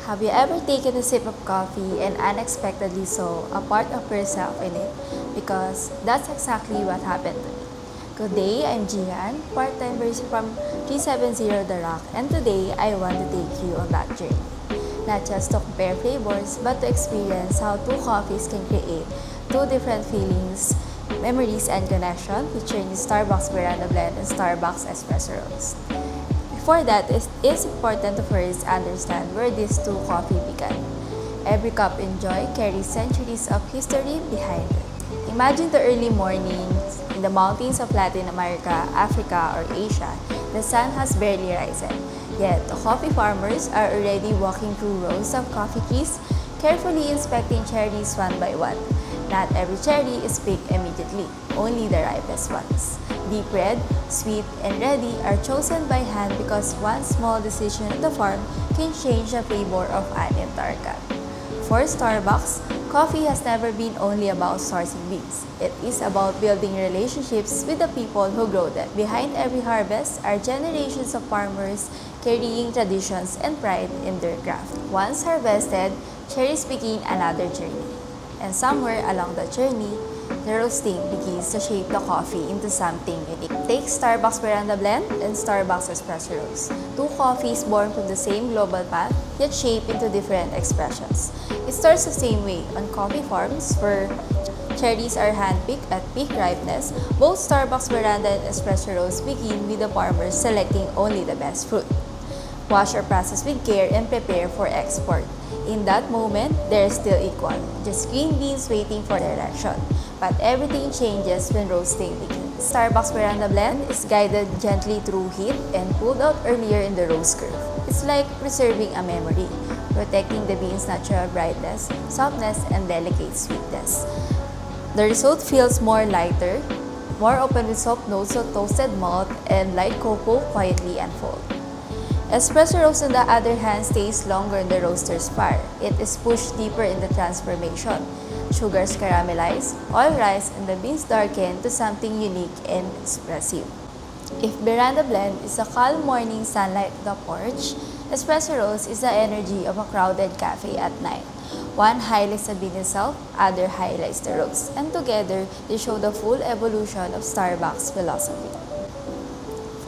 Have you ever taken a sip of coffee and unexpectedly saw a part of yourself in it? Because that's exactly what happened to me. Good day, I'm Jihan, part-time person from 370 The Rock, and today I want to take you on that journey. Not just to compare flavors, but to experience how two coffees can create two different feelings, memories, and connection featuring the Starbucks Veranda Blend and Starbucks Espresso Roast. Before that, it is important to first understand where these two coffee began. Every cup enjoy carries centuries of history behind it. Imagine the early mornings in the mountains of Latin America, Africa, or Asia. The sun has barely risen, yet the coffee farmers are already walking through rows of coffee trees, carefully inspecting cherries one by one. Not every cherry is picked immediately, only the ripest ones. Deep red, sweet, and ready are chosen by hand because one small decision at the farm can change the flavor of an entire cup. For Starbucks, coffee has never been only about sourcing beans. It is about building relationships with the people who grow them. Behind every harvest are generations of farmers carrying traditions and pride in their craft. Once harvested, cherries begin another journey. And somewhere along the journey, the roasting begins to shape the coffee into something unique. Take Starbucks Veranda Blend and Starbucks Espresso Roast. Two coffees born from the same global path, yet shaped into different expressions. It starts the same way on coffee farms where cherries are handpicked at peak ripeness. Both Starbucks Veranda and Espresso Roast begin with the farmers selecting only the best fruit. Wash or process with care and prepare for export. In that moment, they're still equal, just green beans waiting for direction. But everything changes when roasting begins. Starbucks Veranda Blend is guided gently through heat and pulled out earlier in the roast curve. It's like preserving a memory, protecting the beans' natural brightness, softness, and delicate sweetness. The result feels more lighter, more open with soft notes of toasted malt and light cocoa quietly unfold. Espresso Roast, on the other hand, stays longer in the roaster's fire. It is pushed deeper in the transformation. Sugars caramelize, oil rise, and the beans darken to something unique and expressive. If Veranda Blend is a calm morning sunlight on the porch, Espresso Roast is the energy of a crowded cafe at night. One highlights the bean itself, other highlights the roast, and together they show the full evolution of Starbucks philosophy.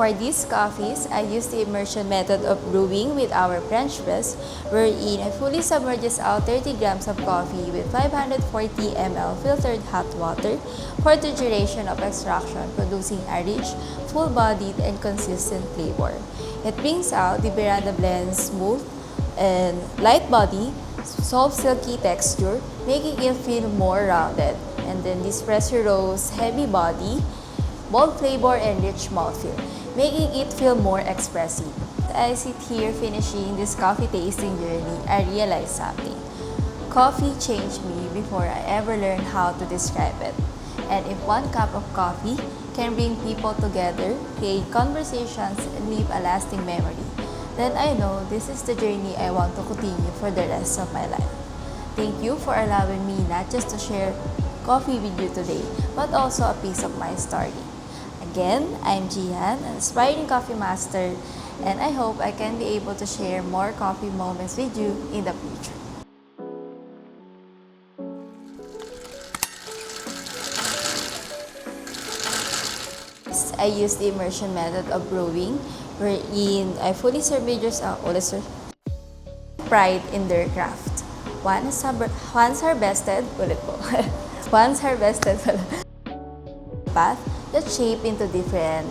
For these coffees, I use the immersion method of brewing with our French press, wherein I fully submerges out 30 grams of coffee with 540 ml filtered hot water for the duration of extraction, producing a rich, full-bodied, and consistent flavor. It brings out the Veranda Blend's smooth and light body, soft silky texture, making it feel more rounded. And then the Espresso Roast heavy body, bold flavor, and rich mouthfeel, making it feel more expressive. As I sit here finishing this coffee tasting journey, I realized something. Coffee changed me before I ever learned how to describe it. And if one cup of coffee can bring people together, create conversations, and leave a lasting memory, then I know this is the journey I want to continue for the rest of my life. Thank you for allowing me not just to share coffee with you today, but also a piece of my story. Again, I'm Jihan, an aspiring coffee master, and I hope I can be able to share more coffee moments with you in the future. I use the immersion method of brewing, wherein I fully submerge pride in their craft. Once harvested, once harvested path that shape into different